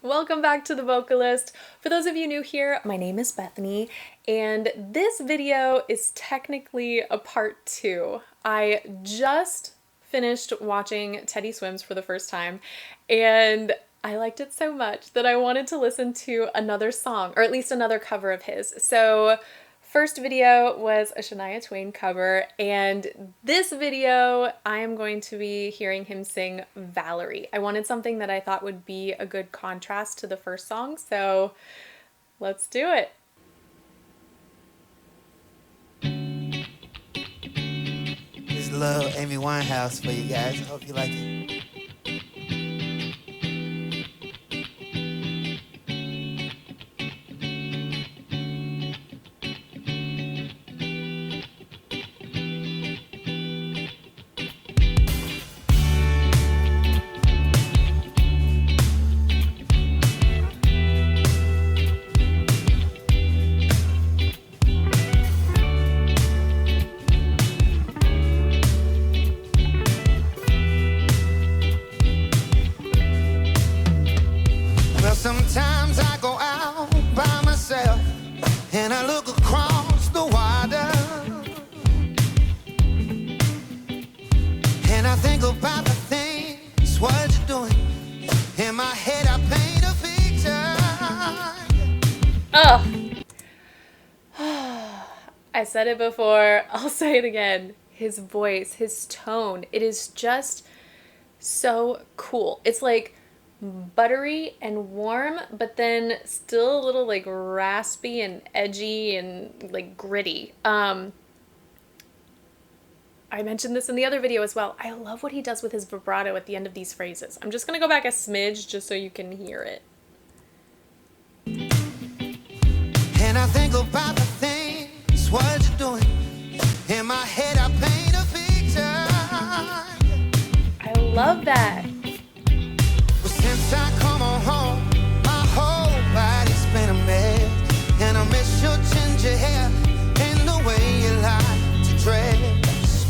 Welcome back to The Vocalist. For those of you new here, my name is Bethany, and this video is technically a part 2. I just finished watching Teddy Swims for the first time, and I liked it so much that I wanted to listen to another song, or at least another cover of his. So first video was a Shania Twain cover, and this video I am going to be hearing him sing Valerie. I wanted something that I thought would be a good contrast to the first song, so let's do it. This little Amy Winehouse for you guys. I hope you like it. Sometimes I go out by myself and I look across the water and I think about the things what you're doing. In my head I paint a picture. Oh, I said it before, I'll say it again. His voice, his tone, it is just so cool. It's like buttery and warm, but then still a little like raspy and edgy and like gritty. I mentioned this in the other video as well. I love what he does with his vibrato at the end of these phrases. I'm just gonna go back a smidge just so you can hear it. And I think about the things what you're doing. In my head I paint a picture. I love that. Since I come on home, my whole body's been a mess. And I miss your ginger hair and the way you like to dress.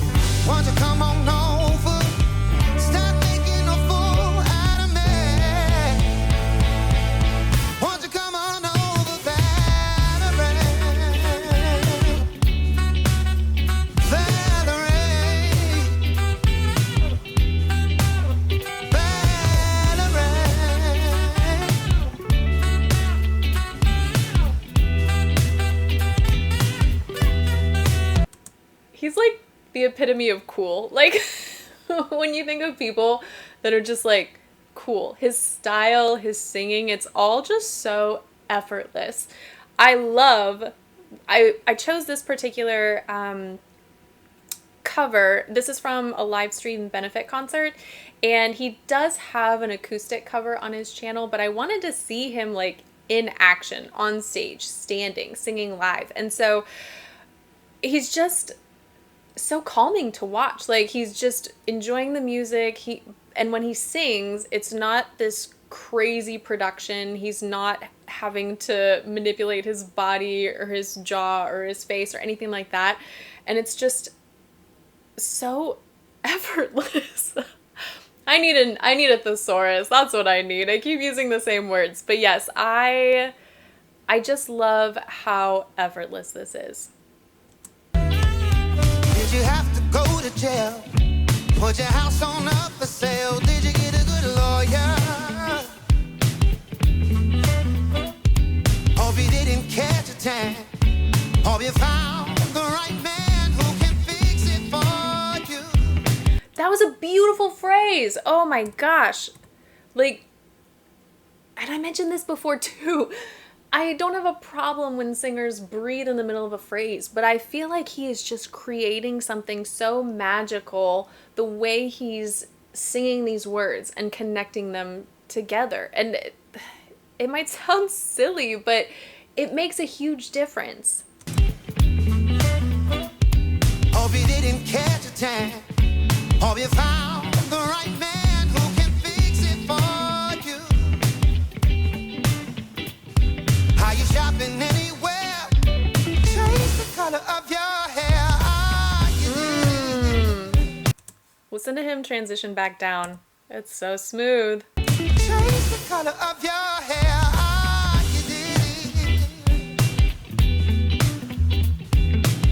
Won't you come on over? Stop making a fool out of me. Won't you come on over, Valerie? He's like the epitome of cool. Like when you think of people that are just like cool, his style, his singing, it's all just so effortless. I chose this particular cover. This is from a live stream benefit concert, and he does have an acoustic cover on his channel, but I wanted to see him like in action on stage, standing, singing live. And so he's just so calming to watch. Like he's just enjoying the music. And when he sings, it's not this crazy production. He's not having to manipulate his body or his jaw or his face or anything like that. And it's just so effortless. I need a thesaurus. That's what I need. I keep using the same words. But yes, I just love how effortless this is. Did you have to go to jail? Put your house on up for sale? Did you get a good lawyer? Hope you didn't catch a tan. Hope you found the right man who can fix it for you. That was a beautiful phrase. Oh my gosh. Like, and I mentioned this before too. I don't have a problem when singers breathe in the middle of a phrase, but I feel like he is just creating something so magical the way he's singing these words and connecting them together. And it might sound silly, but it makes a huge difference. Hope you didn't catch a tan. Hope you found the right man who can fix it for you. Are you shopping anywhere? Change the color of your hair. Listen to him transition back down. It's so smooth. Change the color color of your hair. Ah, you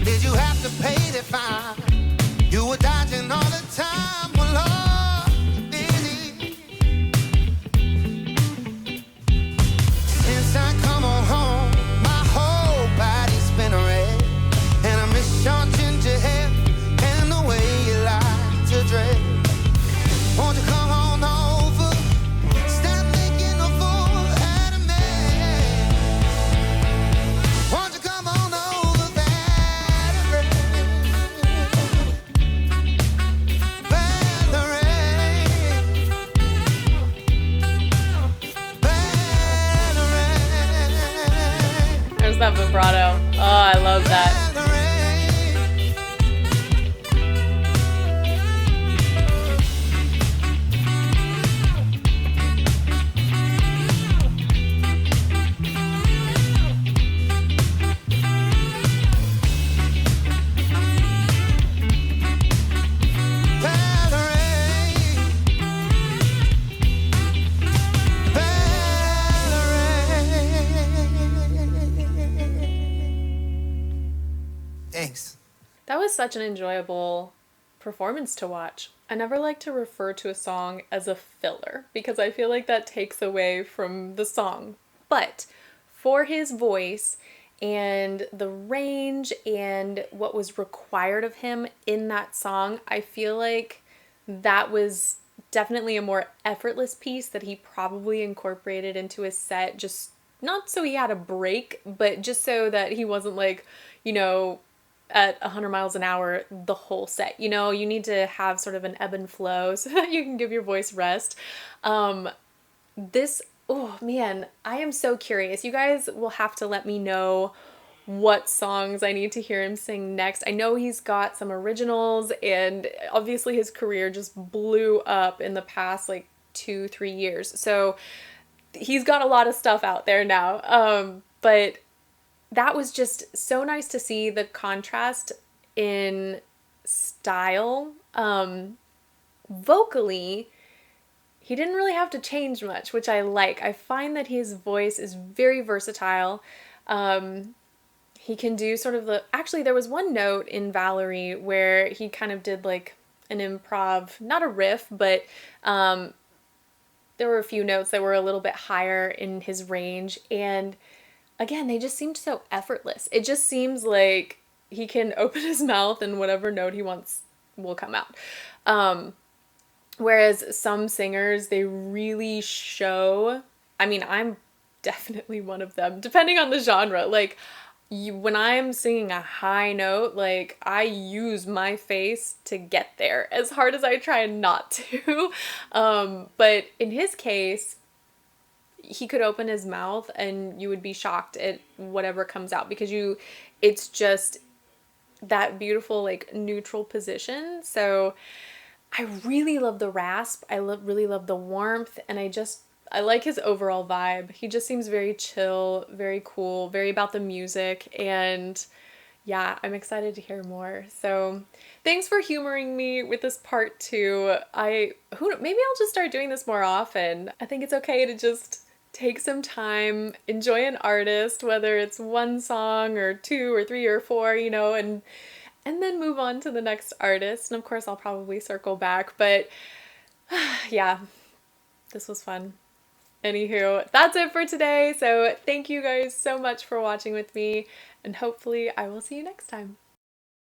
did you have to pay the fine? You were dodging all the time. Well, Lord, did he? Since I come on home, my whole body's been red, and I miss your ginger hair and the way you like to dress. Won't you come on over? Stop making a fool out of me. Won't you come on over, Valerie? Valerie. Valerie. There's that vibrato. Oh, I love that. Thanks. That was such an enjoyable performance to watch. I never like to refer to a song as a filler because I feel like that takes away from the song. But for his voice and the range and what was required of him in that song, I feel like that was definitely a more effortless piece that he probably incorporated into his set, just not so he had a break, but just so that he wasn't like, you know, at 100 miles an hour the whole set. You know, you need to have sort of an ebb and flow so that you can give your voice rest. Oh man, I am so curious. You guys will have to let me know what songs I need to hear him sing next. I know he's got some originals, and obviously his career just blew up in the past like 2-3 years. So he's got a lot of stuff out there now. But that was just so nice to see the contrast in style. Vocally, he didn't really have to change much, which I like. I find that his voice is very versatile. He can do sort of actually there was one note in Valerie where he kind of did like an improv, not a riff, but there were a few notes that were a little bit higher in his range, and again, they just seemed so effortless. It just seems like he can open his mouth and whatever note he wants will come out. Whereas some singers, they really show, I mean, I'm definitely one of them, depending on the genre. Like, when I'm singing a high note, like, I use my face to get there as hard as I try not to. But in his case, he could open his mouth and you would be shocked at whatever comes out because it's just that beautiful, like, neutral position. So I really love the rasp. I really love the warmth, and I like his overall vibe. He just seems very chill, very cool, very about the music, and yeah, I'm excited to hear more. So thanks for humoring me with this part 2. Maybe I'll just start doing this more often. I think it's okay to just take some time, enjoy an artist, whether it's one song or 2 or 3 or 4, you know, and then move on to the next artist. And of course, I'll probably circle back, but yeah, this was fun. Anywho, that's it for today. So thank you guys so much for watching with me, and hopefully I will see you next time.